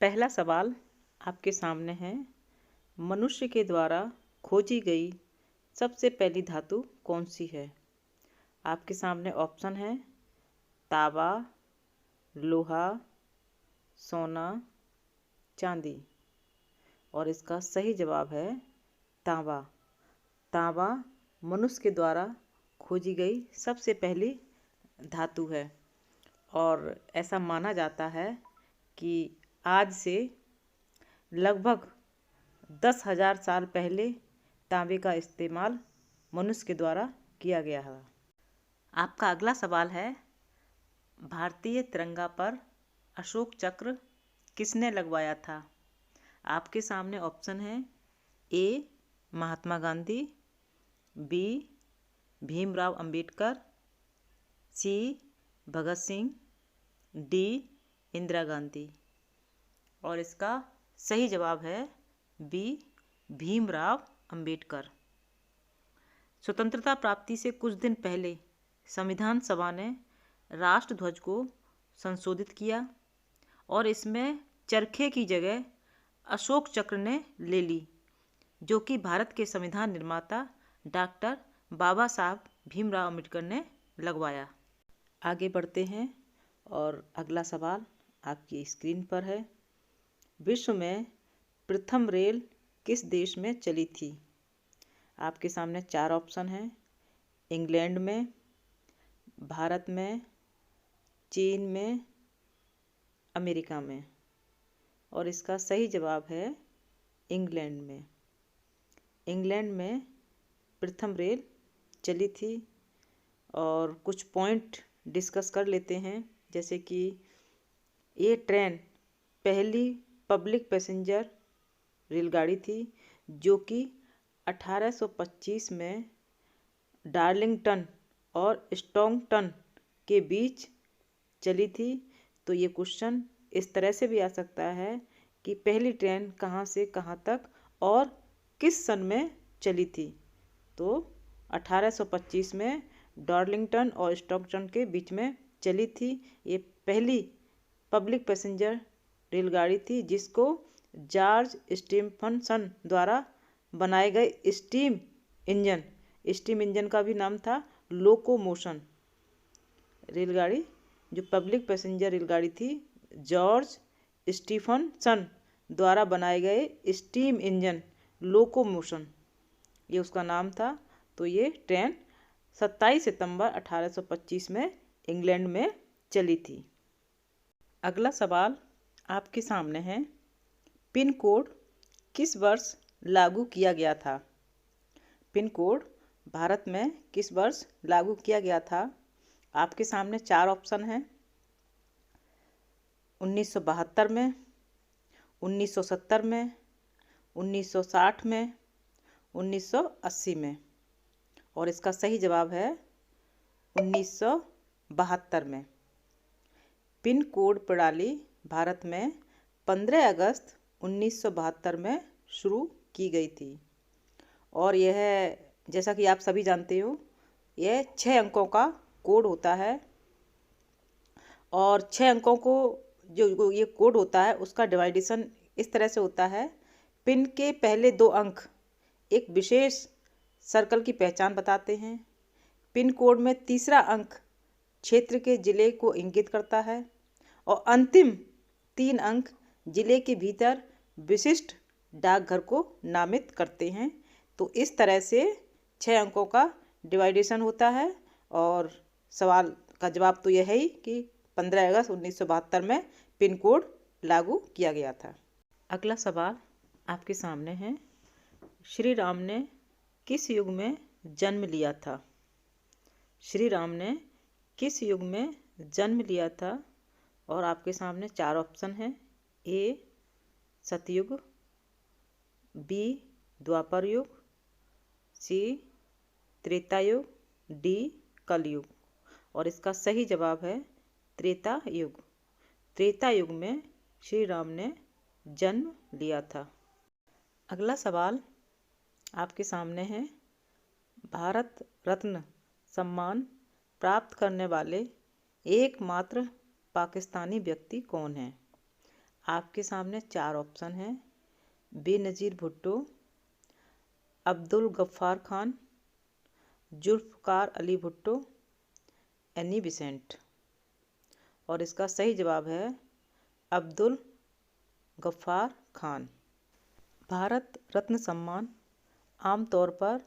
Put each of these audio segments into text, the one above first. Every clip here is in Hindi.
पहला सवाल आपके सामने है। मनुष्य के द्वारा खोजी गई सबसे पहली धातु कौन सी है? आपके सामने ऑप्शन है तांबा, लोहा, सोना, चांदी। और इसका सही जवाब है तांबा। तांबा मनुष्य के द्वारा खोजी गई सबसे पहली धातु है और ऐसा माना जाता है कि आज से लगभग 10,000 साल पहले तांबे का इस्तेमाल मनुष्य के द्वारा किया गया है। आपका अगला सवाल है, भारतीय तिरंगा पर अशोक चक्र किसने लगवाया था? आपके सामने ऑप्शन है ए महात्मा गांधी, बी भीमराव अंबेडकर, सी भगत सिंह, डी इंदिरा गांधी। और इसका सही जवाब है बी भीमराव अंबेडकर। स्वतंत्रता प्राप्ति से कुछ दिन पहले संविधान सभा ने राष्ट्रध्वज को संशोधित किया और इसमें चरखे की जगह अशोक चक्र ने ले ली, जो कि भारत के संविधान निर्माता डॉक्टर बाबा साहब भीमराव अंबेडकर ने लगवाया। आगे बढ़ते हैं और अगला सवाल आपकी स्क्रीन पर है। विश्व में प्रथम रेल किस देश में चली थी? आपके सामने 4 ऑप्शन हैं। इंग्लैंड में, भारत में, चीन में, अमेरिका में। और इसका सही जवाब है इंग्लैंड में। इंग्लैंड में प्रथम रेल चली थी और कुछ पॉइंट डिस्कस कर लेते हैं, जैसे कि ये ट्रेन पहली पब्लिक पैसेंजर रेलगाड़ी थी जो कि 1825 में डार्लिंगटन और स्टोंगटन के बीच चली थी। तो ये क्वेश्चन इस तरह से भी आ सकता है कि पहली ट्रेन कहाँ से कहाँ तक और किस सन में चली थी। तो 1825 में डार्लिंगटन और स्टोंगटन के बीच में चली थी। ये पहली पब्लिक पैसेंजर रेलगाड़ी थी जिसको जॉर्ज स्टीफनसन द्वारा बनाए गए स्टीम इंजन का भी नाम था लोकोमोशन रेलगाड़ी। जो पब्लिक पैसेंजर रेलगाड़ी थी जॉर्ज स्टीफनसन द्वारा बनाए गए स्टीम इंजन लोकोमोशन, ये उसका नाम था। तो ये ट्रेन 27 सितंबर 1825 में इंग्लैंड में चली थी। अगला सवाल आपके सामने है। पिन कोड किस वर्ष लागू किया गया था? पिन कोड भारत में किस वर्ष लागू किया गया था? आपके सामने 4 ऑप्शन हैं। 1972 में, 1970 में, 1960 में, 1980 में। और इसका सही जवाब है 1972 में। पिन कोड प्रणाली भारत में 15 अगस्त 1972 में शुरू की गई थी और यह, जैसा कि आप सभी जानते हो, यह 6 अंकों का कोड होता है और 6 अंकों को जो ये कोड होता है उसका डिवाइडेशन इस तरह से होता है। पिन के पहले 2 अंक एक विशेष सर्कल की पहचान बताते हैं। पिन कोड में तीसरा अंक क्षेत्र के जिले को इंगित करता है और अंतिम 3 अंक जिले के भीतर विशिष्ट डाकघर को नामित करते हैं। तो इस तरह से 6 अंकों का डिवाइडेशन होता है और सवाल का जवाब तो यह है ही कि 15 अगस्त 1972 में पिन कोड लागू किया गया था। अगला सवाल आपके सामने है। श्री राम ने किस युग में जन्म लिया था? श्री राम ने किस युग में जन्म लिया था? और आपके सामने 4 ऑप्शन हैं। ए सतयुग, बी द्वापर युग, सी त्रेता युग, डी कलयुग। और इसका सही जवाब है त्रेता युग। त्रेता युग में श्री राम ने जन्म लिया था। अगला सवाल आपके सामने है। भारत रत्न सम्मान प्राप्त करने वाले एकमात्र पाकिस्तानी व्यक्ति कौन है? आपके सामने 4 ऑप्शन हैं। Benazir Bhutto, Abdul Ghaffar Khan, Zulfikar Ali Bhutto, Annie Besant. और इसका सही जवाब है अब्दुल गफ्फार खान। भारत रत्न सम्मान आमतौर पर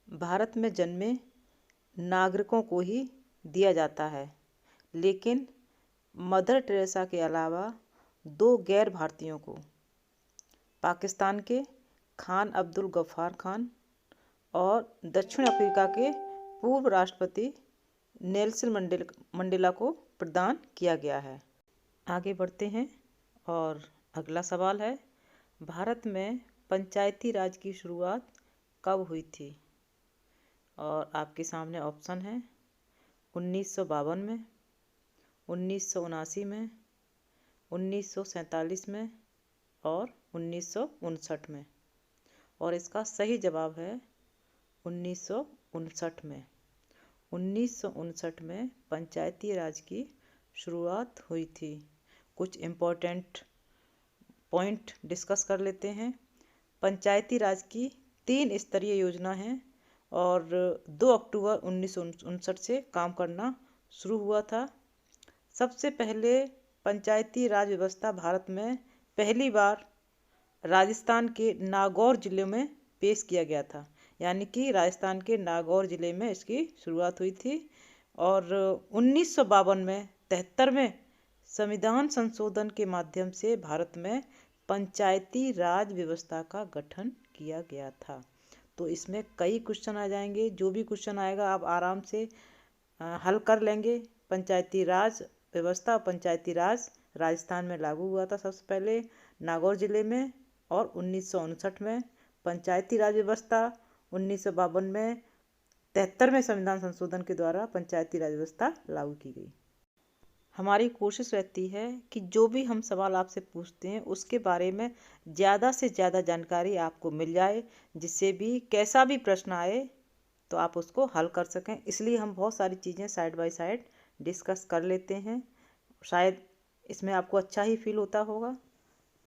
भारत में जन्मे नागरिकों को ही दिया जाता है, लेकिन मदर टेरेसा के अलावा 2 गैर भारतीयों को, पाकिस्तान के खान अब्दुल गफ्फार खान और दक्षिण अफ्रीका के पूर्व राष्ट्रपति नेल्सन मंडेला को प्रदान किया गया है। आगे बढ़ते हैं और अगला सवाल है, भारत में पंचायती राज की शुरुआत कब हुई थी? और आपके सामने ऑप्शन है 1952 में, 1979 में, 1947 में और 1959 में। और इसका सही जवाब है 1959 में। 1959 में पंचायती राज की शुरुआत हुई थी। कुछ इम्पोर्टेंट पॉइंट डिस्कस कर लेते हैं। पंचायती राज की 3 स्तरीय योजना है और 2 अक्टूबर 1959 से काम करना शुरू हुआ था। सबसे पहले पंचायती राज व्यवस्था भारत में पहली बार राजस्थान के नागौर जिले में पेश किया गया था, यानी कि राजस्थान के नागौर जिले में इसकी शुरुआत हुई थी। और 1952 में 73वें संविधान संशोधन के माध्यम से भारत में पंचायती राज व्यवस्था का गठन किया गया था। तो इसमें कई क्वेश्चन आ जाएंगे, जो भी क्वेश्चन आएगा आप आराम से हल कर लेंगे। पंचायती राज व्यवस्था, पंचायती राज राजस्थान में लागू हुआ था सबसे पहले नागौर जिले में, और 1959 में पंचायती राज व्यवस्था, 1952 में 73वें संविधान संशोधन के द्वारा पंचायती राज व्यवस्था लागू की गई। हमारी कोशिश रहती है कि जो भी हम सवाल आपसे पूछते हैं उसके बारे में ज़्यादा से ज़्यादा जानकारी आपको मिल जाए, जिससे भी कैसा भी प्रश्न आए तो आप उसको हल कर सकें। इसलिए हम बहुत सारी चीज़ें साइड बाय साइड डिस्कस कर लेते हैं। शायद इसमें आपको अच्छा ही फील होता होगा।